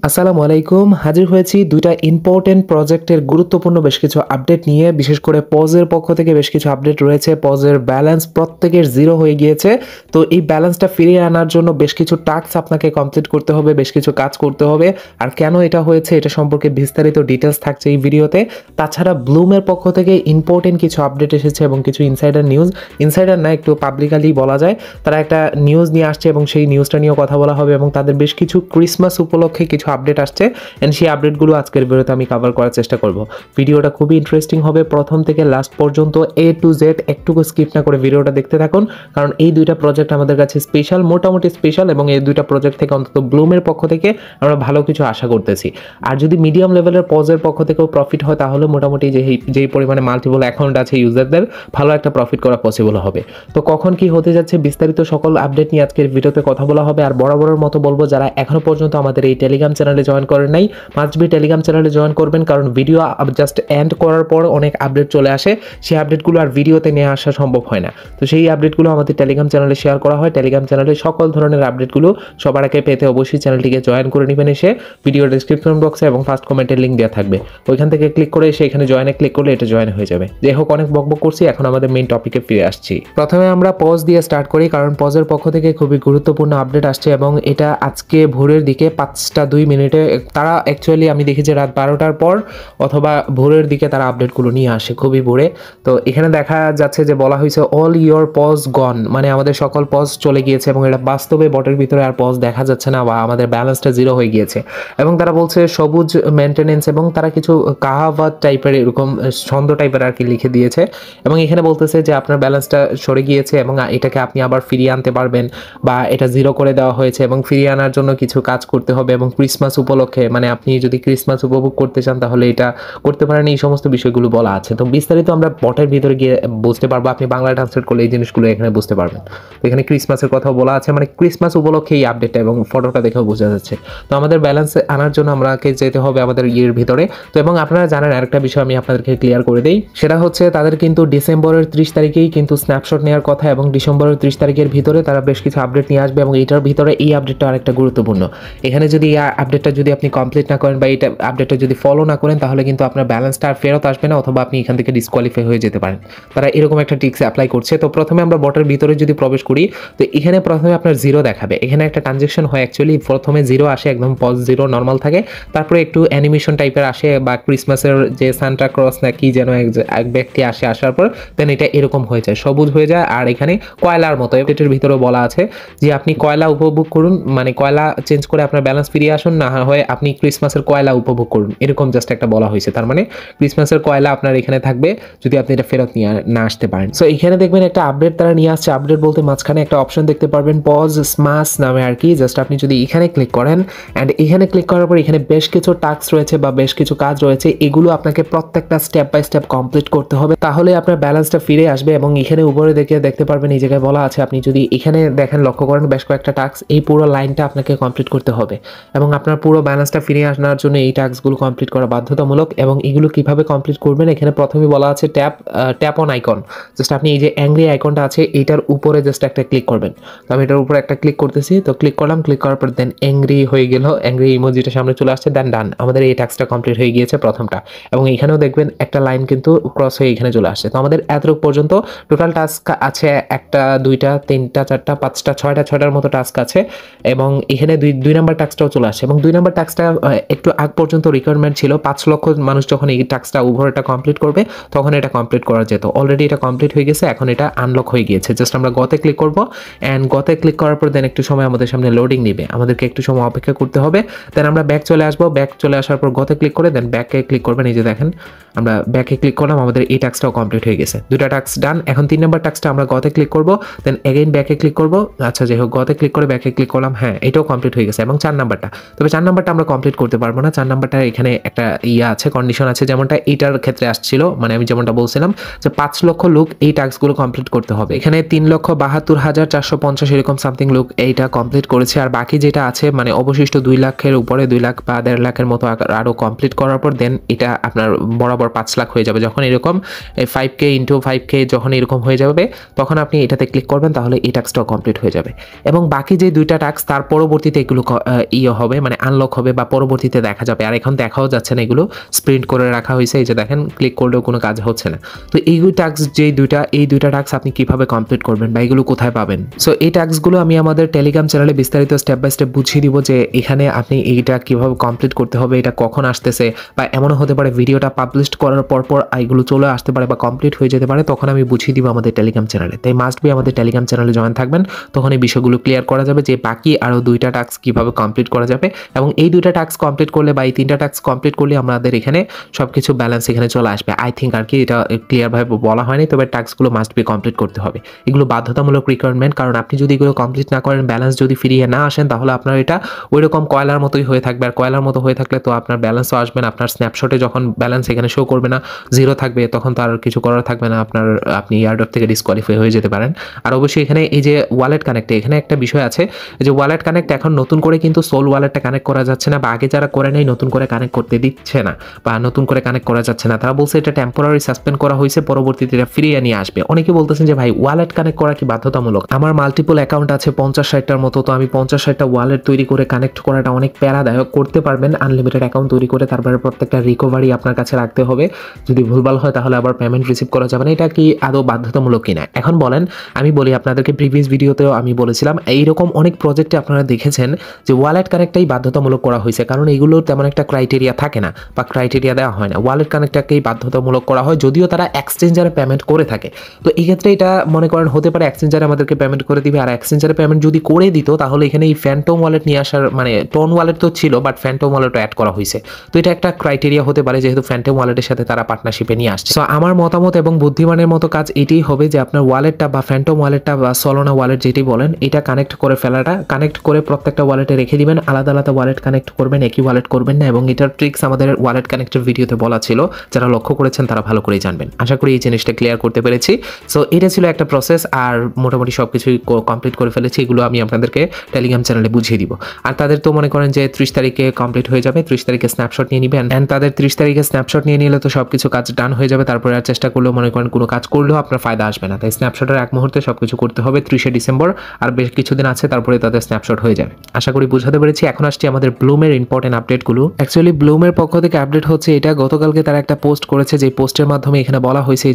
আসসালামু আলাইকুম। হাজির হয়েছি দুইটা ইম্পর্টেন্ট প্রজেক্টের গুরুত্বপূর্ণ বেশ কিছু আপডেট নিয়ে। বিশেষ করে পজের পক্ষ থেকে বেশ কিছু আপডেট রয়েছে। পজের ব্যালেন্স প্রত্যেকের 0 হয়ে গিয়েছে। তো এই ব্যালেন্সটা ফিরিয়ে আনার জন্য বেশ কিছু টাস্ক আপনাকে কমপ্লিট করতে হবে, বেশ কিছু কাজ করতে হবে। আর কেন এটা হয়েছে এটা সম্পর্কে বিস্তারিত ডিটেইলস থাকছে এই ভিডিওতে। তাছাড়া ব্লুমের পক্ষ থেকে ইম্পর্টেন্ট কিছু আপডেট এসেছে এবং কিছু ইনসাইডার নিউজ, ইনসাইডার না একটু পাবলিকালি বলা যায়। তারা একটা নিউজ নিয়ে আসছে এবং সেই নিউজটা নিয়েও কথা বলা হবে এবং তাদের বেশ কিছু ক্রিসমাস উপলক্ষে কিছু আপডেট আসছে এন্ড সেই আপডেটগুলো আজকের ভিডিওতে আমি কভার করার চেষ্টা করব। ভিডিওটা খুবই ইন্টারেস্টিং হবে, প্রথম থেকে লাস্ট পর্যন্ত A to Z একটুকু স্কিপ না করে ভিডিওটা দেখতে থাকুন, কারণ এই দুইটা প্রজেক্ট আমাদের কাছে স্পেশাল, মোটামুটি স্পেশাল, এবং এই দুইটা প্রজেক্ট থেকে অন্তত ব্লুমের পক্ষ থেকে আমরা ভালো কিছু আশা করতেছি। আর যদি মিডিয়াম লেভেলের পজের পক্ষ থেকেও প্রফিট হয় তাহলে মোটামুটি যেই পরিমাণে মাল্টিপল অ্যাকাউন্ট আছে ইউজারদের, ভালো একটা প্রফিট করা পসিবল হবে। তো কখন কি হতে যাচ্ছে বিস্তারিত সকল আপডেট নিয়ে আজকের ভিডিওতে কথা বলা হবে। আর বরাবরের মতো বলবো, যারা এখনো পর্যন্ত আমাদের এই টেলিগ্রাম চ্যানেলে জয়েন করেন নাই, মাস্ট বি টেলিগ্রাম চ্যানেলে জয়েন করবেন, কারণ ভিডিও জাস্ট এন্ড করার পর অনেক আপডেট চলে আসে, সেই আপডেটগুলো আর ভিডিওতে নিয়ে আসা সম্ভব হয় না। তো সেই আপডেটগুলো আমাদের টেলিগ্রাম চ্যানেলে শেয়ার করা হয়। টেলিগ্রাম চ্যানেলে সকল ধরনের আপডেটগুলো সবার আগে পেতে অবশ্যই চ্যানেলটিকে জয়েন করে নেবেন। এসে ভিডিও ডেসক্রিপশন বক্সে এবং ফার্স্ট কমেন্টের লিঙ্ক দেওয়া থাকবে, ওইখান থেকে ক্লিক করে এসে এখানে জয়েনে ক্লিক করলে এটা জয়েন হয়ে যাবে। যাই হোক, অনেক বকবক করছি, এখন আমাদের মেইন টপিকে ফিরে আসছি। প্রথমে আমরা পজ দিয়ে স্টার্ট করি, কারণ পজের পক্ষ থেকে খুবই গুরুত্বপূর্ণ আপডেট আসছে এবং এটা আজকে ভোরের দিকে 5:02 তারা অ্যাকচুয়ালি আমি দেখেছি রাত 12টার পর অথবা ভোরের দিকে তারা আপডেটগুলো নিয়ে আসে, খুবই ভোরে। তো এখানে দেখা যাচ্ছে যে বলা হয়েছে অল ইয়োর পজ গন, মানে আমাদের সকল পজ চলে গিয়েছে এবং এটা বাস্তবে বটের ভিতরে আর পজ দেখা যাচ্ছে না বা আমাদের ব্যালেন্সটা 0 হয়ে গিয়েছে। এবং তারা বলছে সবুজ মেনটেনেন্স, এবং তারা কিছু কাহাওয়াত টাইপের এরকম ছন্দ টাইপের আর কি লিখে দিয়েছে এবং এখানে বলতেছে যে আপনার ব্যালেন্সটা সরে গিয়েছে এবং এটাকে আপনি আবার ফিরিয়ে আনতে পারবেন, বা এটা 0 করে দেওয়া হয়েছে এবং ফিরিয়ে আনার জন্য কিছু কাজ করতে হবে। এবং ক্রিসমাস উপলক্ষে, মানে আপনি যদি ক্রিসমাস উপভোগ করতে চান তাহলে এটা করতে পারেন, এই সমস্ত বিষয়গুলো বলা আছে। তো বিস্তারিত আমরা বটের ভিতরে গিয়ে বুঝতে পারবো, আপনি বাংলা ট্রান্সলেট করলে এই জিনিসগুলো এখানে বুঝতে পারবেন। তো এখানে ক্রিসমাসের কথাও বলা আছে, মানে ক্রিসমাস উপলক্ষে এই আপডেটটা, এবং ফটোটা দেখেও বোঝা যাচ্ছে। তো আমাদের ব্যালেন্স আনার জন্য আমাকে যেতে হবে আমাদের ইয়ের ভিতরে। তো এবং আপনারা জানেন আরেকটা বিষয় আমি আপনাদেরকে ক্লিয়ার করে দেই, সেটা হচ্ছে তাদের কিন্তু ডিসেম্বরের 30 তারিখেই কিন্তু স্ন্যাপশট নেওয়ার কথা এবং ডিসেম্বরের 30 তারিখের ভিতরে তারা বেশ কিছু আপডেট নিয়ে আসবে এবং এটার ভিতরে এই আপডেটটা আরেকটা গুরুত্বপূর্ণ। এখানে যদি এই আপডেটটা যদি আপনি কমপ্লিট না করেন বা এটা আপডেটটা যদি ফলো না করেন তাহলে কিন্তু আপনার ব্যালেন্সটা আর ফেরত আসবে না, অথবা আপনি এখান থেকে ডিসকোয়ালিফাই হয়ে যেতে পারেন। তারা এরকম একটা টিক্স অ্যাপ্লাই করছে। তো প্রথমে আমরা বটের ভিতরে যদি প্রবেশ করি, তো এখানে প্রথমে আপনার 0 দেখাবে। এখানে একটা ট্রানজ্যাকশন হয় অ্যাকচুয়ালি, প্রথমে 0 আসে, একদম পজ 0 নর্মাল থাকে, তারপরে একটু অ্যানিমেশন টাইপের আসে বা ক্রিসমাসের যে সান্টা ক্রস না কি যেন এক ব্যক্তি আসে, আসার পর দেন এটা এরকম হয়ে যায়, সবুজ হয়ে যায়। আর এখানে কয়লার মতো আপডেটের ভিতরেও বলা আছে যে আপনি কয়লা উপভোগ করুন, মানে কয়লা চেঞ্জ করে আপনার ব্যালেন্স ফিরিয়ে আসুন, না হয় আপনি ক্রিসমাসের কয়লা উপভোগ করুন, এরকম জাস্ট একটা বলা হয়েছে। তার মানে ক্রিসমাসের কয়লা আপনার এখানে থাকবে যদি আপনি এটা ফেরত নিয়ে না আসতে পারেন। সো এখানে দেখবেন একটা আপডেট তারা নিয়ে আসছে। আপডেট বলতে মাঝখানে একটা অপশন দেখতে পারবেন পজ স্মাস নামে আর কি। জাস্ট আপনি যদি এখানে ক্লিক করেন অ্যান্ড এখানে ক্লিক করার পর এখানে বেশ কিছু টাস্ক রয়েছে বা বেশ কিছু কাজ রয়েছে, এগুলো আপনাকে প্রত্যেকটা স্টেপ বাই স্টেপ কমপ্লিট করতে হবে, তাহলে আপনার ব্যালেন্সটা ফিরে আসবে। এবং এখানে উপরে দেখতে পারবেন এই জায়গায় বলা আছে, আপনি যদি এখানে দেখেন লক্ষ্য করেন বেশ কয়েকটা টাস্ক, এই পুরো লাইনটা আপনাকে কমপ্লিট করতে হবে এবং আপনার পুরো ব্যালেন্সটা ফিরিয়ে আনার জন্য এই টাস্কগুলো কমপ্লিট করা বাধ্যতামূলক। এবং এগুলো কিভাবে কমপ্লিট করবেন, এখানে প্রথমে বলা আছে ট্যাপ অন আইকন। জাস্ট আপনি এই যে অ্যাংরি আইকনটা আছে এইটার উপরে জাস্ট একটা ক্লিক করবেন। তো আমি এটার উপরে একটা ক্লিক করতেছি, তো ক্লিক করলাম, ক্লিক করার পর দেন অ্যাংরি হয়ে গেল, অ্যাংরি ইমোজিটা সামনে চলে আসছে, দেন ডান, আমাদের এই টাস্কটা কমপ্লিট হয়ে গিয়েছে প্রথমটা। এবং এখানেও দেখবেন একটা লাইন কিন্তু ক্রস হয়ে এখানে চলে আসছে। তো আমাদের এতটুকু পর্যন্ত টোটাল টাস্ক আছে 1টা 2টা 3টা 4টা 5টা 6টার মতো টাস্ক আছে। এবং এখানে দুই নাম্বার টাস্কটাও চলে আসে এবং 2 নাম্বার টাস্কটা একটু আগ পর্যন্ত রিকোয়ারমেন্ট ছিল 5 লক্ষ মানুষ যখন এই টাস্কটা ওভারটা কমপ্লিট করবে তখন এটা কমপ্লিট করা যেত। অলরেডি এটা কমপ্লিট হয়ে গেছে, এখন এটা আনলক হয়ে গিয়েছে। জাস্ট আমরা গতে ক্লিক করব অ্যান্ড গতে ক্লিক করার পর দেন একটু সময় আমাদের সামনে লোডিং নেবে, আমাদেরকে একটু সময় অপেক্ষা করতে হবে। দেন আমরা ব্যাক চলে আসবো, ব্যাক চলে আসার পর গতে ক্লিক করে দেন ব্যাকে ক্লিক করবেন। এই যে দেখেন আমরা ব্যাকে ক্লিক করলাম, আমাদের এই টাস্কটাও কমপ্লিট হয়ে গেছে, 2টা টাস্ক ডান। এখন 3 নাম্বার টাস্কটা আমরা গতে ক্লিক করব, দেন এগেইন ব্যাকে ক্লিক করব। আচ্ছা যাই হোক, গতে ক্লিক করে ব্যাকে ক্লিক করলাম, হ্যাঁ এটাও কমপ্লিট হয়ে গেছে। এবং 4 নাম্বারটা, তবে 4 নাম্বারটা আমরা কমপ্লিট করতে পারবো না। 4 নাম্বারটা এখানে একটা আছে, কন্ডিশন আছে, যেমনটা এইটার ক্ষেত্রে আসছিল, মানে আমি যেমনটা বলছিলাম যে 5 লক্ষ লোক এই টাস্কগুলো কমপ্লিট করতে হবে। এখানে 3,72,450 এরকম সামথিং লোক এইটা কমপ্লিট করেছে। আর বাকি যেটা আছে মানে অবশিষ্ট 2 লাখের উপরে, 2 লাখ বা 1.5 লাখের মতো আরও কমপ্লিট করার পর দেন এটা আপনার বরাবর 5 লাখ হয়ে যাবে। যখন এরকম 5K × 5K যখন এরকম হয়ে যাবে তখন আপনি এটাতে ক্লিক করবেন, তাহলে এই টাস্কটাও কমপ্লিট হয়ে যাবে। এবং বাকি যে 2টা টাস্ক তার পরবর্তীতে এগুলো হবে, মানে আনলক হবে বা পরবর্তীতে দেখা যাবে। আর এখন দেখাও যাচ্ছে না, এগুলো স্প্রিন্ট করে রাখা হয়েছে। এই যে দেখেন ক্লিক করলেও কোনো কাজ হচ্ছে না। তো এই টাস্ক এই দুইটা টাস্ক আপনি কিভাবে কমপ্লিট করবেন বা এগুলো কোথায় পাবেন? সো এই টাস্কগুলো আমি আমাদের টেলিগ্রাম চ্যানেলে বিস্তারিত স্টেপ বাই স্টেপ বুঝিয়ে দিব যে এখানে আপনি এইটা কিভাবে কমপ্লিট করতে হবে, এটা কখন আসতেছে, বা এমনও হতে পারে ভিডিওটা পাবলিশ করার পর এগুলো চলে আসতে পারে বা কমপ্লিট হয়ে যেতে পারে, তখন আমি বুঝিয়ে দিব আমাদের টেলিগ্রাম চ্যানেলে। তাই মাস্ট বি আমাদের টেলিগ্রাম চ্যানেলে জয়েন থাকবেন, তখন এই বিষয়গুলো ক্লিয়ার করা যাবে যে বাকি আরও 2টা টাস্ক কীভাবে কমপ্লিট করা যাবে। এবং এই 2টা টাস্ক কমপ্লিট করলে বা এই 3টা টাস্ক কমপ্লিট করলে আমাদের এখানে সব কিছু ব্যালেন্স এখানে চলে আসবে। আই থিঙ্ক আর কি, এটা ক্লিয়ারভাবে বলা হয়নি, তবে টাস্কগুলো মাস্ট বি কমপ্লিট করতে হবে। এগুলো বাধ্যতামূলক রিকোয়ারমেন্ট, কারণ আপনি যদি এগুলো কমপ্লিট না করেন, ব্যালেন্স যদি ফিরিয়ে না আসেন, তাহলে আপনার এটা ওই রকম কয়লার মতোই হয়ে থাকবে। আর কয়লার মতো হয়ে থাকলে তো আপনার ব্যালেন্সও আসবে না, আপনার স্ন্যাপশটে যখন ব্যালেন্স এখানে শো করবে না, জিরো থাকবে, তখন তো আর কিছু করার থাকবে না, আপনি এয়ারড্রপ থেকে ডিসকোয়ালিফাই হয়ে যেতে পারেন। আর অবশ্যই এখানে এই যে ওয়ালেট কানেক্টে এখানে একটা বিষয় আছে যে ওয়ালেট কানেক্ট এখন নতুন করে কিন্তু সোল ওয়ালেটটা কানেক্ট করা যাচ্ছে না, বা আগে যারা করে নেই নতুন করে কানেক্ট করতে দিচ্ছে না, বা নতুন করে কানেক্ট করা যাচ্ছে না। তারা বলছে এটা টেম্পোরারি সাসপেন্ড করা হয়েছে, পরবর্তীতে এটা ফিরিয়ে নিয়ে আসবে। অনেকে বলতেছেন যে ভাই ওয়ালেট কানেক্ট করা কি বাধ্যতামূলক? আমার মাল্টিপল অ্যাকাউন্ট আছে 50-60টার মতো, তো আমি 50-60টা ওয়ালেট তৈরি করে কানেক্ট করাটা অনেক প্যারাদায়ক। করতে পারবেন আনলিমিটেড অ্যাকাউন্ট তৈরি করে, তারপরে প্রত্যেকটা রিকভারি আপনার কাছে রাখতে হবে। যদি ভুলভাল হয় তাহলে আবার পেমেন্ট রিসিভ করা যাবে না। এটা কি আদৌ বাধ্যতামূলক কিনা? এখন বলেন, আমি বলি আপনাদেরকে, প্রিভিয়াস ভিডিওতেও আমি বলেছিলাম এইরকম অনেক প্রজেক্টে আপনারা দেখেছেন যে ওয়ালেট কানেক্টটাই বাধ্যতামূলক করা হয়েছে, কারণ এগুলোর তেমন একটা ক্রাইটেরিয়া থাকে না বা ক্রাইটেরিয়া দেওয়া হয় না। ওয়ালেট কানেক্টটাকেই বাধ্যতামূলক করা হয়, যদিও তারা এক্সচেঞ্জারে পেমেন্ট করে থাকে। তো এই ক্ষেত্রে এটা মনে করেন হতে পারে এক্সচেঞ্জারে আমাদেরকে পেমেন্ট করে দিবে, আর এক্সচেঞ্জারে পেমেন্ট যদি করে দিত তাহলে এখানে এই ফ্যান্টম ওয়ালেট নিয়ে আসার, মানে টোন ওয়ালেট তো ছিল বাট ফ্যান্টম ওয়ালেটও অ্যাড করা হয়েছে। তো এটা একটা ক্রাইটেরিয়া হতে পারে, যেহেতু ফ্যান্টম ওয়ালেটের সাথে তারা পার্টনারশিপে নিয়ে আসছে। সো আমার মতামত এবং বুদ্ধিমানের মতো কাজ এটাই হবে যে আপনার ওয়ালেটটা বা ফ্যান্টম ওয়ালেটটা বা সলোনা ওয়ালেট যেটি বলেন, এটা কানেক্ট করে ফেলাটা, কানেক্ট করে প্রত্যেকটা ওয়ালেটে রেখে দিবেন। আলাদা আলাদা ওয়ালেট কানেক্ট করবেন, একই ওয়ালেট করবেন না। এবং এটার ট্রিক্স আমাদের ওয়ালেট কানেক্টের ভিডিওতে বলা ছিল, যারা লক্ষ্য করেছেন তারা ভালো করেই জানবেন। আশা করি এই জিনিসটা ক্লিয়ার করতে পেরেছি। সো এটা ছিল একটা প্রসেস, আর মোটামুটি সব কিছুই কমপ্লিট করে ফেলেছি। এগুলো আমি আপনাদেরকে টেলিগ্রাম চ্যানেলে বুঝিয়ে দিব। আর তাদের তো মনে করেন যে 30 তারিখে কমপ্লিট হয়ে যাবে, 30 তারিখে স্ন্যাপশট নিয়ে নেবেন, অ্যান্ড তাদের 30 তারিখে স্ন্যাপশট নিয়ে নিলে তো সব কিছু কাজ ডান হয়ে যাবে। তারপরে আর চেষ্টা করলেও মনে করেন কোনো কাজ করলেও আপনার ফায়দা আসবে না। তাই স্ন্যাপশটের এক মুহূর্তে সব কিছু করতে হবে। 30শে ডিসেম্বর আর বেশ কিছুদিন আছে, তারপরে তাদের স্ন্যাপশট হয়ে যাবে। আশা করি বুঝাতে পেরেছি। এখন আসছি আমাদের ব্লুমের ইম্পর্টেন্ট আপডেটগুলো। অ্যাকচুয়ালি ব্লুমের পক্ষ থেকে আপডেট হচ্ছে এটা, গতকালকে তারা একটা পোস্ট করেছে, যে পোস্টের মাধ্যমে এখানে বলা হয়েছে,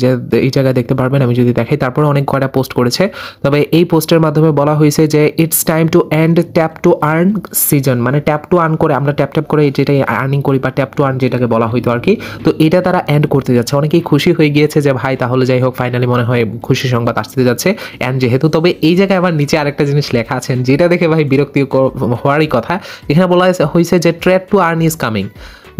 এই জায়গায় দেখতে পারবেন, আমি যদি দেখাই, তারপরে অনেক কয়টা পোস্ট করেছে। তবে এই পোস্টের মাধ্যমে বলা হয়েছে যে it's time to end tap to earn season, মানে ট্যাপ টু আর্ন করে আমরা ট্যাপ ট্যাপ করে যেটাই আর্নিং করি বা ট্যাপ টু আর্ন যেটাকে বলা হইতো আর কি, তো এটা তারা এন্ড করতে যাচ্ছে। অনেকেই খুশি হয়ে গিয়েছে যে ভাই তাহলে যাই হোক, ফাইনালি মনে হয় খুশি সংবাদ আসতে যাচ্ছে এন্ড যেহেতু। তবে এই জায়গায় আবার নিচে আরেকটা জিনিস লেখা আছেন, যেটা দেখে ভাই বিরক্তি হওয়ারই কথা। এখানে বলা হয়েছে যে trade to earn is coming,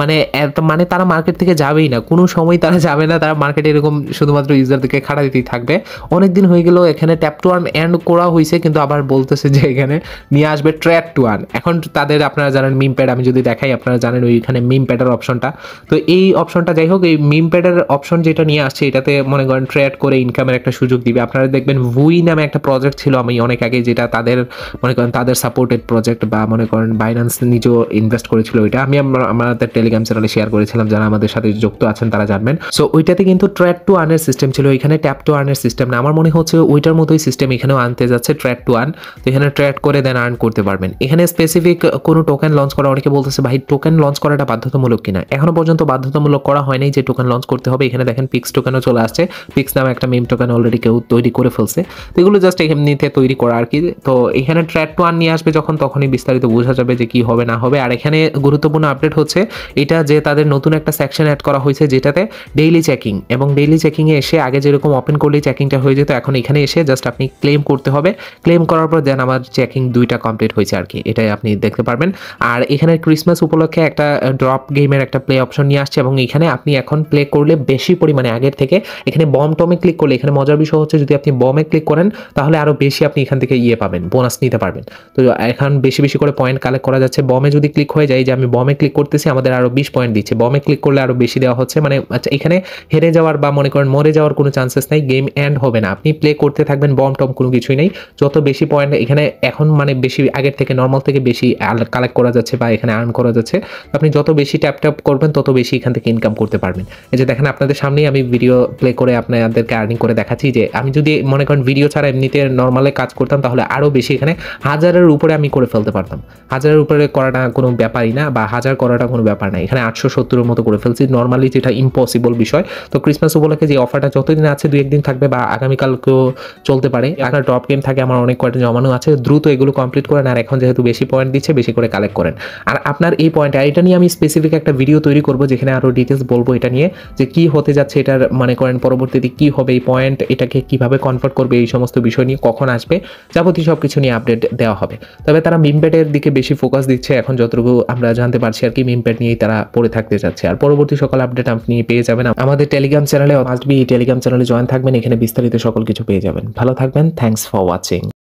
মানে তারা মার্কেট থেকে যাবেই না, কোনো সময় তারা যাবে না। তারা মার্কেটে এরকম শুধুমাত্র ইউজারদেরকে খাড়া দিতেই থাকবে। অনেকদিন হয়ে গেল এখানে ট্যাপ টু আর্ন এন্ড করা হয়েছে, কিন্তু আবার বলতেছে যে এখানে নিয়ে আসবে ট্রেড টু আর্ন। এখন তাদের, আপনারা জানেন মিম প্যাড, আমি যদি দেখাই আপনারা জানেন ওইখানে মিম প্যাডের অপশনটা, তো এই অপশনটা যাই হোক, এই মিম প্যাডের অপশন যেটা নিয়ে আসছে, এটাতে মনে করেন ট্রেড করে ইনকামের একটা সুযোগ দিবে। আপনারা দেখবেন ভুই নামে একটা প্রজেক্ট ছিল আমি অনেক আগে, যেটা তাদের মনে করেন তাদের সাপোর্টেড প্রজেক্ট, বা মনে করেন বাইন্যান্স নিজেও ইনভেস্ট করেছিল ওইটা। আমি আমাদের টেলিগ্রাম চ্যানেলে শেয়ার করেছিলাম, যারা আমাদের সাথে যুক্ত আছেন তারা জানবেন। সো ওইটাতে কিন্তু ট্রেড টু আর্নের সিস্টেম ছিল, এখানে ট্যাপ টু আর্নের সিস্টেম না। আমার মনে হচ্ছে ওইটার মতোই সিস্টেম এখানেও আনতে যাচ্ছে, ট্রেড টু আর্ন। তো এখানে ট্রেড করে দেন আর্ন করতে পারবেন। এখানে স্পেসিফিক কোনো টোকেন লঞ্চ করা, অনেকে বলতেছে ভাই টোকেন লঞ্চ করাটা বাধ্যতামূলক কিনা। এখনো পর্যন্ত বাধ্যতামূলক করা হয়নি যে টোকেন লঞ্চ করতে হবে। এখানে দেখেন পিক্স টোকেনও চলে আসছে, পিক্স নামে একটা মিম টোকেন অলরেডি কেউ তৈরি করে ফেলছে। তো এগুলো জাস্ট এমনিতে তৈরি করা আর কি। তো এখানে ট্রেড টু আর্ন নিয়ে আসবে যখন, তখনই বিস্তারিত বোঝা যাবে যে কি হবে না হবে। আর এখানে গুরুত্বপূর্ণ আপডেট হচ্ছে এটা, যে তাদের নতুন একটা সেকশন অ্যাড করা হয়েছে, যেটাতে ডেইলি চেকিং, এবং ডেইলি চেকিংয়ে এসে আগে যেরকম ওপেন করলেই চেকিংটা হয়ে যেত, এখন এখানে এসে জাস্ট আপনি ক্লেম করতে হবে। ক্লেম করার পর দেন আমার চেকিং 2টা কমপ্লিট হয়েছে আর কি, এটাই আপনি দেখতে পারবেন। আর এখানে ক্রিসমাস উপলক্ষে একটা ড্রপ গেমের একটা প্লে অপশন নিয়ে আসছে, এবং এখানে আপনি এখন প্লে করলে বেশি পরিমাণে আগের থেকে, এখানে বম টমে ক্লিক করলে, এখানে মজার বিষয় হচ্ছে যদি আপনি বমে ক্লিক করেন তাহলে আরও বেশি আপনি এখান থেকে পাবেন, বোনাস নিতে পারবেন। তো এখন বেশি বেশি করে পয়েন্ট কালেক্ট করা যাচ্ছে। বমে যদি ক্লিক হয়ে যায়, যে আমি বমে ক্লিক করতেছি, আমাদের আর আরও 20 পয়েন্ট দিচ্ছে, বমে ক্লিক করলে আরও বেশি দেওয়া হচ্ছে। মানে আচ্ছা, এখানে হেরে যাওয়ার বা মনে করেন মরে যাওয়ার কোনো চান্সেস নাই, গেম এন্ড হবে না, আপনি প্লে করতে থাকবেন, বম টম কোনো কিছুই নেই। যত বেশি পয়েন্ট এখানে এখন মানে বেশি আগের থেকে নর্মাল থেকে বেশি কালেক্ট করা যাচ্ছে বা এখানে আর্ন করা যাচ্ছে। আপনি যত বেশি ট্যাপ করবেন তত বেশি এখান থেকে ইনকাম করতে পারবেন। এই যে দেখেন আপনাদের সামনেই আমি ভিডিও প্লে করে আপনাদেরকে আর্নিং করে দেখাচ্ছি যে আমি যদি মনে করেন ভিডিও ছাড়া এমনিতে নর্মালে কাজ করতাম তাহলে আরও বেশি এখানে 1000-এর উপরে আমি করে ফেলতে পারতাম। 1000-এর উপরে করাটা কোনো ব্যাপারই না, বা 1000 করাটা কোনো ব্যাপার না। এখানে 870-এর মতো করে ফেলছি নর্মালি, যেটা ইম্পসিবল বিষয়। তো ক্রিসমাস উপলক্ষে যে অফারটা যতদিন আছে 2-1 দিন থাকবে বা আগামীকালকেও চলতে পারে। আপনার ড্রপ গেম থাকে, আমার অনেক কয়টা জমানো আছে, দ্রুত এগুলো কমপ্লিট করেন। আর এখন যেহেতু বেশি পয়েন্ট দিচ্ছে, বেশি করে কালেক্ট করেন। আর আপনার এই পয়েন্টটা, এটা নিয়ে আমি স্পেসিফিক একটা ভিডিও তৈরি করব যেখানে আরও ডিটেলস বলবো এটা নিয়ে, যে কি হতে যাচ্ছে, এটার মনে করেন পরবর্তীতে কি হবে, এই পয়েন্ট এটাকে কিভাবে কনভার্ট করবে, এই সমস্ত বিষয় নিয়ে কখন আসবে, যাবতীয় সব কিছু নিয়ে আপডেট দেওয়া হবে। তবে তারা মিমপ্যাডের দিকে বেশি ফোকাস দিচ্ছে এখন, যতটুকু আমরা জানতে পারছি আর কি, মিমপ্যাড নিয়েই তারা পড়ে থাকতে যাচ্ছে। আর পরবর্তী সকল আপডেট আপনি পেয়ে যাবেন আমাদের টেলিগ্রাম চ্যানেলে। মাস্ট বি টেলিগ্রাম চ্যানেলে জয়েন থাকবেন, এখানে বিস্তারিত সকল কিছু পেয়ে যাবেন। ভালো থাকবেন, থ্যাঙ্কস ফর ওয়াচিং।